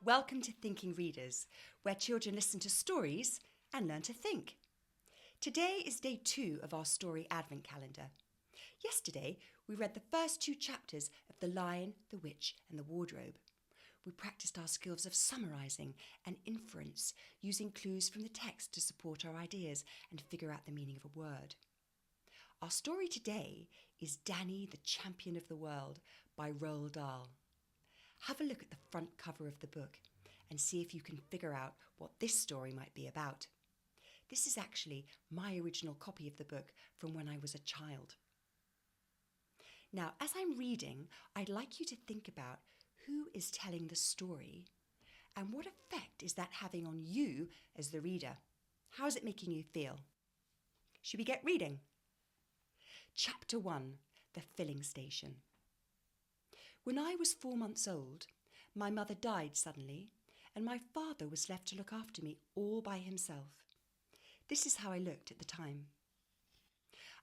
Welcome to Thinking Readers, where children listen to stories and learn to think. Today is day 2 of our story advent calendar. Yesterday, we read the first 2 chapters of The Lion, the Witch and the Wardrobe. We practiced our skills of summarising and inference, using clues from the text to support our ideas and figure out the meaning of a word. Our story today is Danny, the Champion of the World by Roald Dahl. Have a look at the front cover of the book and see if you can figure out what this story might be about. This is actually my original copy of the book from when I was a child. Now, as I'm reading, I'd like you to think about who is telling the story and what effect is that having on you as the reader? How is it making you feel? Should we get reading? Chapter 1, The Filling Station. When I was 4 months old, my mother died suddenly, and my father was left to look after me all by himself. This is how I looked at the time.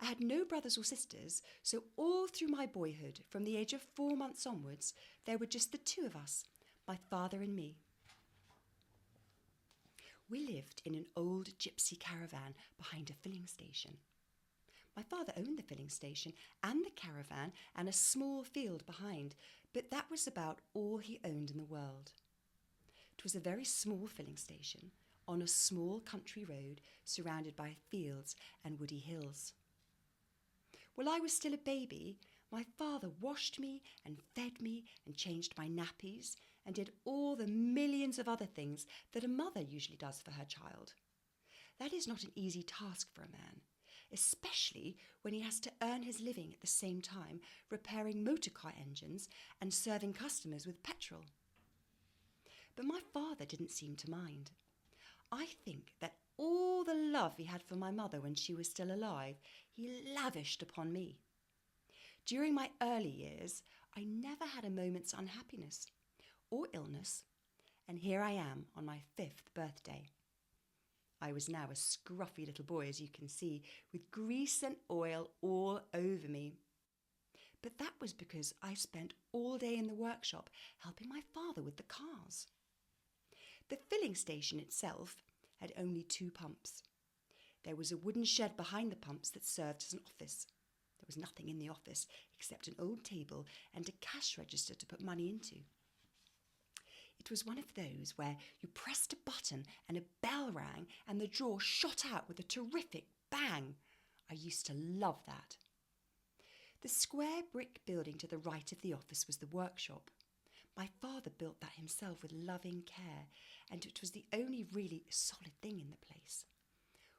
I had no brothers or sisters, so all through my boyhood, from the age of 4 months onwards, there were just the 2 of us, my father and me. We lived in an old gypsy caravan behind a filling station. My father owned the filling station and the caravan and a small field behind, but that was about all he owned in the world. It was a very small filling station on a small country road surrounded by fields and woody hills. While I was still a baby, my father washed me and fed me and changed my nappies and did all the millions of other things that a mother usually does for her child. That is not an easy task for a man, especially when he has to earn his living at the same time repairing motorcar engines and serving customers with petrol. But my father didn't seem to mind. I think that all the love he had for my mother when she was still alive, he lavished upon me. During my early years, I never had a moment's unhappiness or illness, and here I am on my 5th birthday. I was now a scruffy little boy, as you can see, with grease and oil all over me. But that was because I spent all day in the workshop helping my father with the cars. The filling station itself had only 2 pumps. There was a wooden shed behind the pumps that served as an office. There was nothing in the office except an old table and a cash register to put money into. It was one of those where you pressed a button and a bell rang and the drawer shot out with a terrific bang. I used to love that. The square brick building to the right of the office was the workshop. My father built that himself with loving care, and it was the only really solid thing in the place.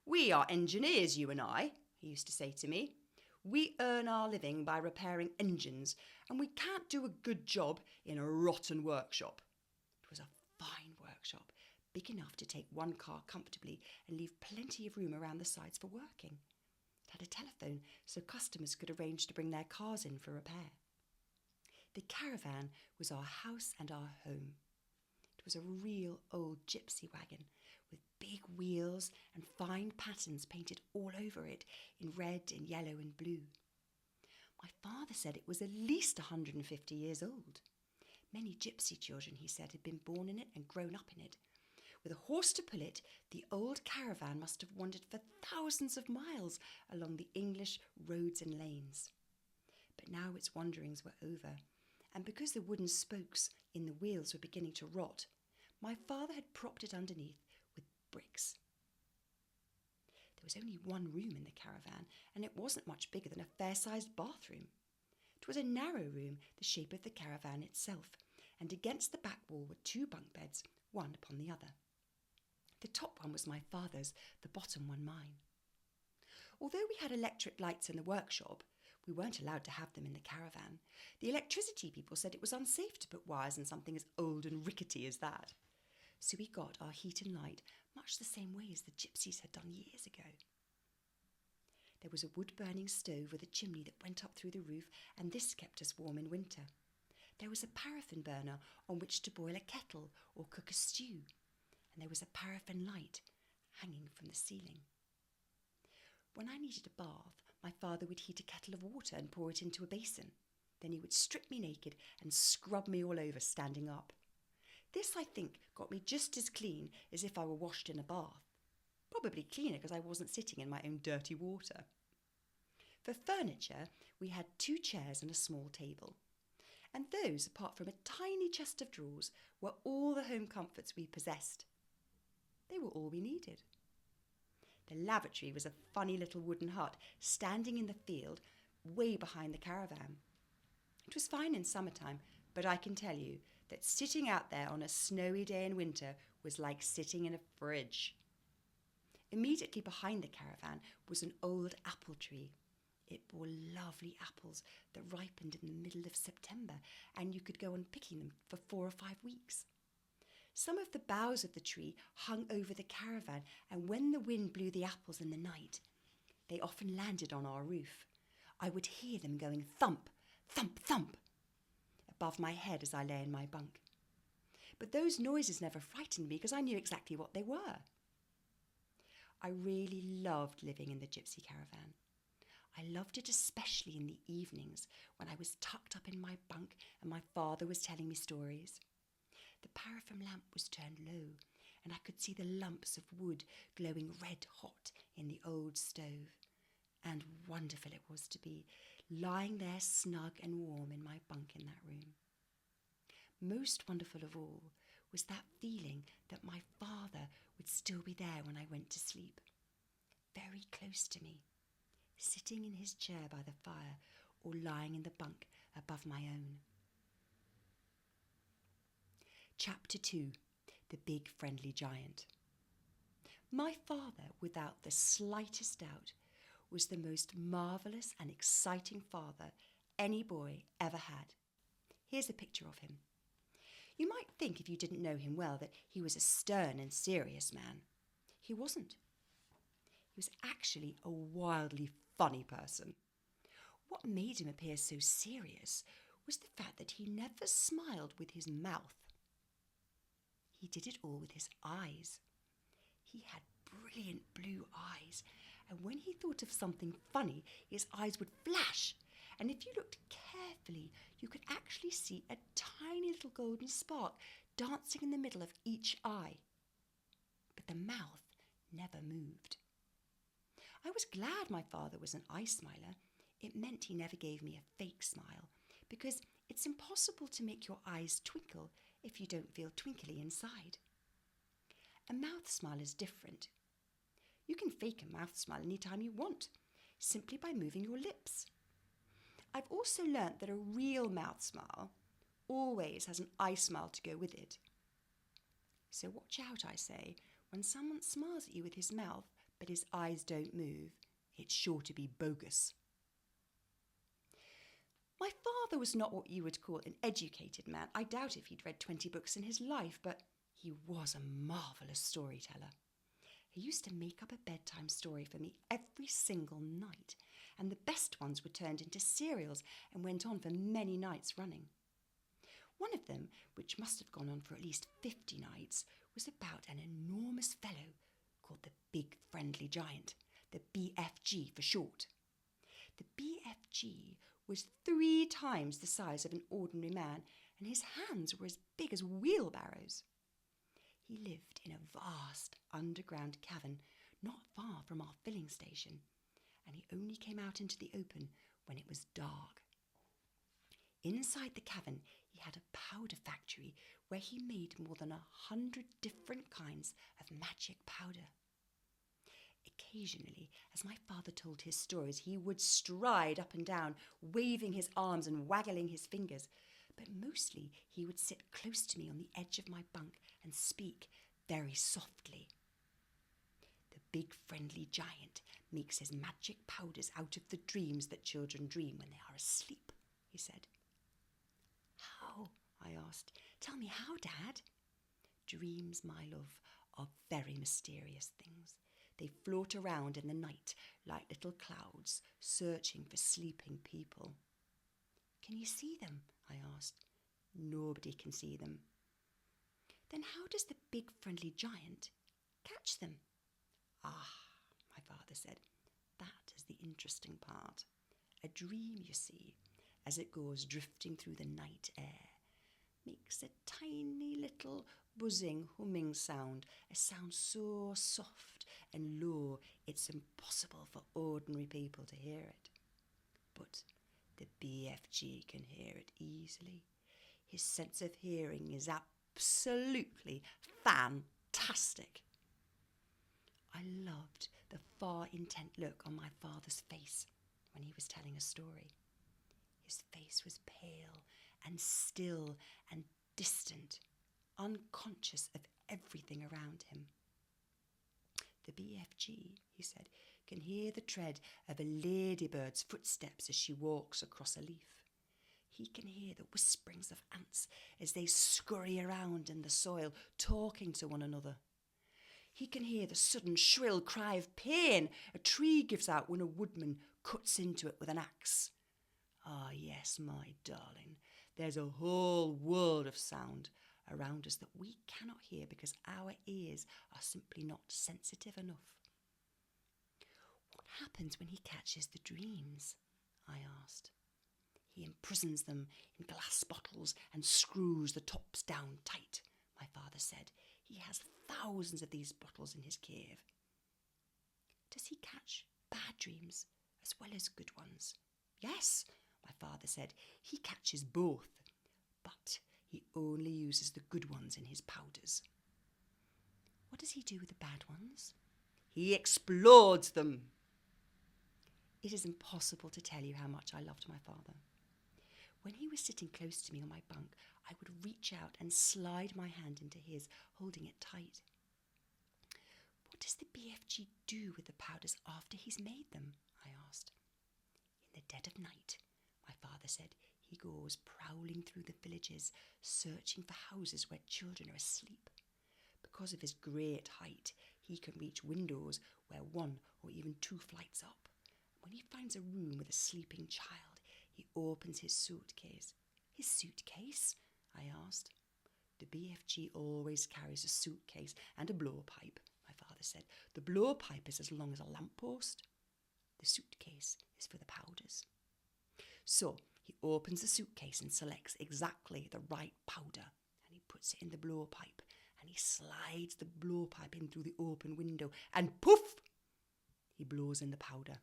"We are engineers, you and I," he used to say to me. "We earn our living by repairing engines, and we can't do a good job in a rotten workshop." It was a fine workshop, big enough to take 1 car comfortably and leave plenty of room around the sides for working. It had a telephone so customers could arrange to bring their cars in for repair. The caravan was our house and our home. It was a real old gypsy wagon with big wheels and fine patterns painted all over it in red and yellow and blue. My father said it was at least 150 years old. Many gypsy children, he said, had been born in it and grown up in it. With a horse to pull it, the old caravan must have wandered for thousands of miles along the English roads and lanes. But now its wanderings were over, and because the wooden spokes in the wheels were beginning to rot, my father had propped it underneath with bricks. There was only 1 room in the caravan, and it wasn't much bigger than a fair-sized bathroom. It was a narrow room, the shape of the caravan itself, and against the back wall were 2 bunk beds, one upon the other. The top one was my father's, the bottom one mine. Although we had electric lights in the workshop, we weren't allowed to have them in the caravan. The electricity people said it was unsafe to put wires in something as old and rickety as that. So we got our heat and light much the same way as the gypsies had done years ago. There was a wood-burning stove with a chimney that went up through the roof, and this kept us warm in winter. There was a paraffin burner on which to boil a kettle or cook a stew, and there was a paraffin light hanging from the ceiling. When I needed a bath, my father would heat a kettle of water and pour it into a basin. Then he would strip me naked and scrub me all over standing up. This, I think, got me just as clean as if I were washed in a bath. Probably cleaner because I wasn't sitting in my own dirty water. For furniture, we had 2 chairs and a small table. And those, apart from a tiny chest of drawers, were all the home comforts we possessed. They were all we needed. The lavatory was a funny little wooden hut standing in the field way behind the caravan. It was fine in summertime, but I can tell you that sitting out there on a snowy day in winter was like sitting in a fridge. Immediately behind the caravan was an old apple tree. It bore lovely apples that ripened in the middle of September, and you could go on picking them for 4 or 5 weeks. Some of the boughs of the tree hung over the caravan, and when the wind blew the apples in the night, they often landed on our roof. I would hear them going thump, thump, thump above my head as I lay in my bunk. But those noises never frightened me because I knew exactly what they were. I really loved living in the gypsy caravan. I loved it especially in the evenings when I was tucked up in my bunk and my father was telling me stories. The paraffin lamp was turned low and I could see the lumps of wood glowing red hot in the old stove. And wonderful it was to be lying there snug and warm in my bunk in that room. Most wonderful of all was that feeling that my father would still be there when I went to sleep, very close to me, sitting in his chair by the fire or lying in the bunk above my own. Chapter 2, The Big Friendly Giant. My father, without the slightest doubt, was the most marvellous and exciting father any boy ever had. Here's a picture of him. You might think, if you didn't know him well, that he was a stern and serious man. He wasn't. He was actually a wildly funny person. What made him appear so serious was the fact that he never smiled with his mouth. He did it all with his eyes. He had brilliant blue eyes, and when he thought of something funny, his eyes would flash, and if you looked carefully, you could actually see a tiny little golden spark dancing in the middle of each eye. But the mouth never moved. I was glad my father was an eye smiler. It meant he never gave me a fake smile, because it's impossible to make your eyes twinkle if you don't feel twinkly inside. A mouth smile is different. You can fake a mouth smile anytime you want, simply by moving your lips. I've also learnt that a real mouth smile always has an eye smile to go with it. So watch out, I say, when someone smiles at you with his mouth but his eyes don't move. It's sure to be bogus. My father was not what you would call an educated man. I doubt if he'd read 20 books in his life, but he was a marvellous storyteller. He used to make up a bedtime story for me every single night, and the best ones were turned into serials and went on for many nights running. One of them, which must have gone on for at least 50 nights, was about an enormous fellow called the Big Friendly Giant, the BFG for short. The BFG was 3 times the size of an ordinary man, and his hands were as big as wheelbarrows. He lived in a vast underground cavern not far from our filling station, and he only came out into the open when it was dark. Inside the cavern, he had a powder factory where he made more than 100 different kinds of magic powder. Occasionally, as my father told his stories, he would stride up and down, waving his arms and waggling his fingers. But mostly he would sit close to me on the edge of my bunk and speak very softly. The Big Friendly Giant makes his magic powders out of the dreams that children dream when they are asleep, he said. How? I asked. Tell me how, Dad? Dreams, my love, are very mysterious things. They float around in the night like little clouds, searching for sleeping people. Can you see them? I asked. Nobody can see them. Then how does the Big Friendly Giant catch them? Ah, my father said, that is the interesting part. A dream, you see, as it goes drifting through the night air, makes a tiny little buzzing, humming sound, a sound so soft and low it's impossible for ordinary people to hear it. But the BFG can hear it easily. His sense of hearing is absolutely fantastic. I loved the far intent look on my father's face when he was telling a story. His face was pale and still and distant, unconscious of everything around him. The BFG, he said, can hear the tread of a ladybird's footsteps as she walks across a leaf. He can hear the whisperings of ants as they scurry around in the soil, talking to one another. He can hear the sudden shrill cry of pain a tree gives out when a woodman cuts into it with an axe. Ah, yes, my darling, there's a whole world of sound around us that we cannot hear because our ears are simply not sensitive enough. What happens when he catches the dreams? I asked. He imprisons them in glass bottles and screws the tops down tight, my father said. He has thousands of these bottles in his cave. Does he catch bad dreams as well as good ones? Yes, my father said. He catches both, but he only uses the good ones in his powders. What does he do with the bad ones? He explodes them. It is impossible to tell you how much I loved my father. When he was sitting close to me on my bunk, I would reach out and slide my hand into his, holding it tight. What does the BFG do with the powders after he's made them? I asked. In the dead of night, my father said, he goes prowling through the villages, searching for houses where children are asleep. Because of his great height, he can reach windows where 1 or even 2 flights up. When he finds a room with a sleeping child, he opens his suitcase. His suitcase? I asked. The BFG always carries a suitcase and a blowpipe, my father said. The blowpipe is as long as a lamppost. The suitcase is for the powders. So he opens the suitcase and selects exactly the right powder, and he puts it in the blowpipe, and he slides the blowpipe in through the open window, and poof! He blows in the powder.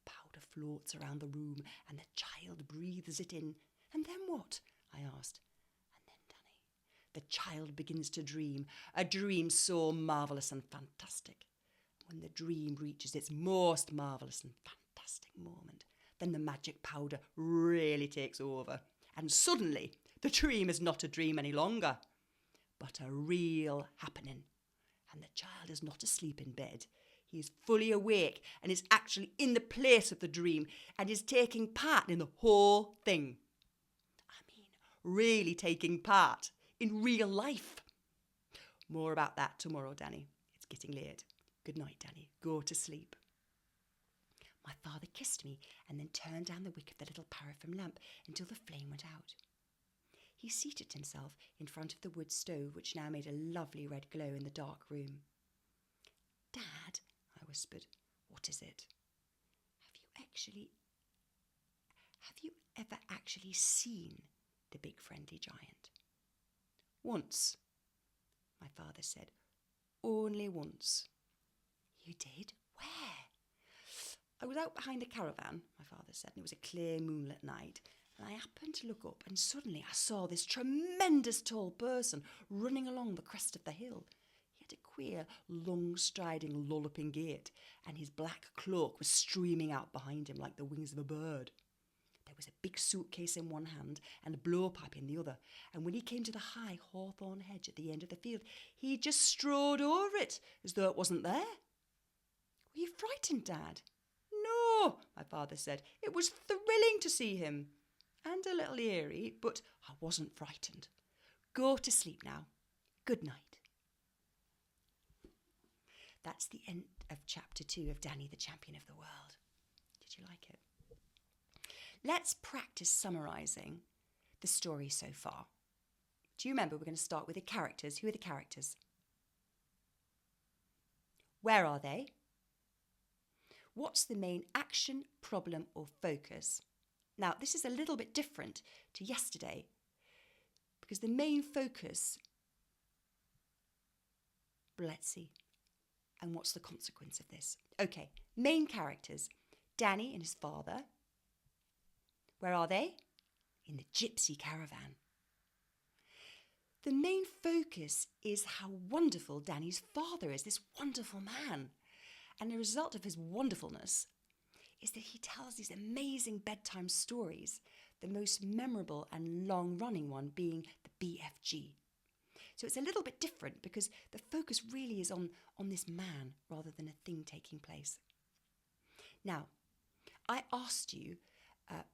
Powder floats around the room and the child breathes it in. And then what? I asked. And then, Danny, the child begins to dream, a dream so marvellous and fantastic. When the dream reaches its most marvellous and fantastic moment, then the magic powder really takes over. And suddenly, the dream is not a dream any longer, but a real happening. And the child is not asleep in bed. He is fully awake and is actually in the place of the dream and is taking part in the whole thing. I mean, really taking part in real life. More about that tomorrow, Danny. It's getting late. Good night, Danny. Go to sleep. My father kissed me and then turned down the wick of the little paraffin lamp until the flame went out. He seated himself in front of the wood stove, which now made a lovely red glow in the dark room. Dad, I whispered, what is it? Have you ever actually seen the big friendly giant? Once, my father said. Only once. You did? Where? I was out behind the caravan, my father said, and it was a clear moonlit night, and I happened to look up, and suddenly I saw this tremendous tall person running along the crest of the hill. A queer, long-striding, lolloping gait, and his black cloak was streaming out behind him like the wings of a bird. There was a big suitcase in one hand and a blowpipe in the other, and when he came to the high hawthorn hedge at the end of the field, he just strode over it as though it wasn't there. Were you frightened, Dad? No, my father said. It was thrilling to see him, and a little eerie, but I wasn't frightened. Go to sleep now. Good night. That's the end of chapter 2 of Danny, the Champion of the World. Did you like it? Let's practice summarising the story so far. Do you remember we're going to start with the characters? Who are the characters? Where are they? What's the main action, problem or focus? Now, this is a little bit different to yesterday because the main focus, let's see, and what's the consequence of this? Okay, main characters, Danny and his father. Where are they? In the gypsy caravan. The main focus is how wonderful Danny's father is, this wonderful man. And the result of his wonderfulness is that he tells these amazing bedtime stories, the most memorable and long-running one being the BFG. So it's a little bit different because the focus really is on this man rather than a thing taking place. Now, I asked you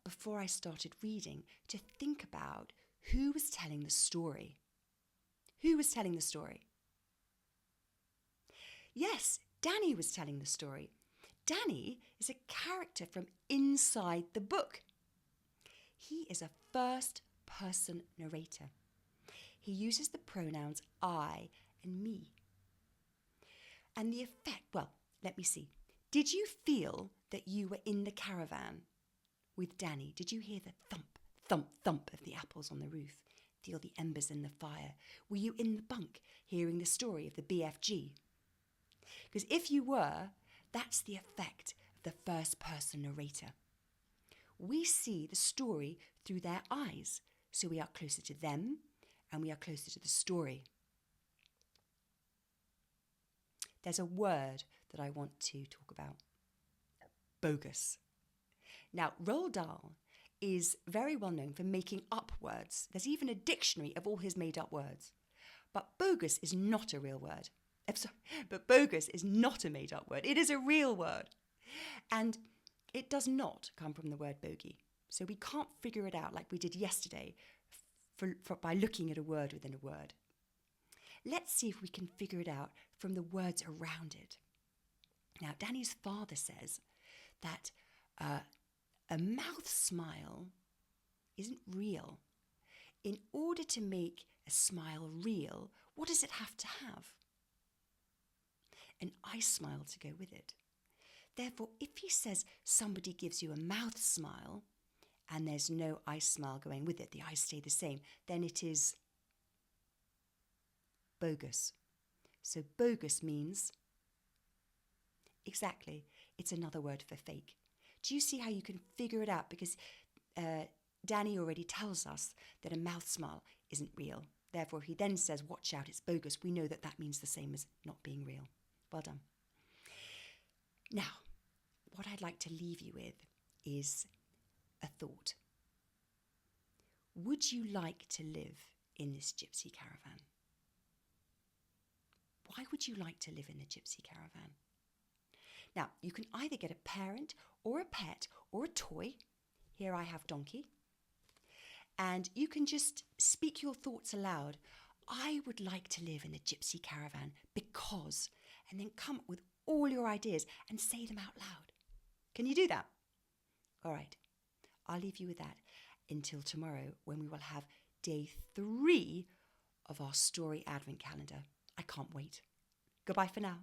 before I started reading to think about who was telling the story. Who was telling the story? Yes, Danny was telling the story. Danny is a character from inside the book. He is a first-person narrator. He uses the pronouns I and me. And the effect, well, let me see. Did you feel that you were in the caravan with Danny? Did you hear the thump, thump, thump of the apples on the roof? Feel the embers in the fire? Were you in the bunk hearing the story of the BFG? Because if you were, that's the effect of the first-person narrator. We see the story through their eyes, so we are closer to them and we are closer to the story. There's a word that I want to talk about. Bogus. Now, Roald Dahl is very well known for making up words. There's even a dictionary of all his made up words. But bogus is not a real word. But bogus is not a made up word. It is a real word. And it does not come from the word bogey. So we can't figure it out like we did yesterday by looking at a word within a word. Let's see if we can figure it out from the words around it. Now, Danny's father says that a mouth smile isn't real. In order to make a smile real, what does it have to have? An eye smile to go with it. Therefore, if he says somebody gives you a mouth smile and there's no eye smile going with it, the eyes stay the same, then it is bogus. So bogus means, exactly, it's another word for fake. Do you see how you can figure it out? Because Danny already tells us that a mouth smile isn't real. Therefore, if he then says, watch out, it's bogus, we know that that means the same as not being real. Well done. Now, what I'd like to leave you with is a thought. Would you like to live in this gypsy caravan? Why would you like to live in the gypsy caravan? Now, you can either get a parent or a pet or a toy. Here I have Donkey. And you can just speak your thoughts aloud. I would like to live in a gypsy caravan because, and then come up with all your ideas and say them out loud. Can you do that? All right, I'll leave you with that until tomorrow when we will have day 3 of our story advent calendar. I can't wait. Goodbye for now.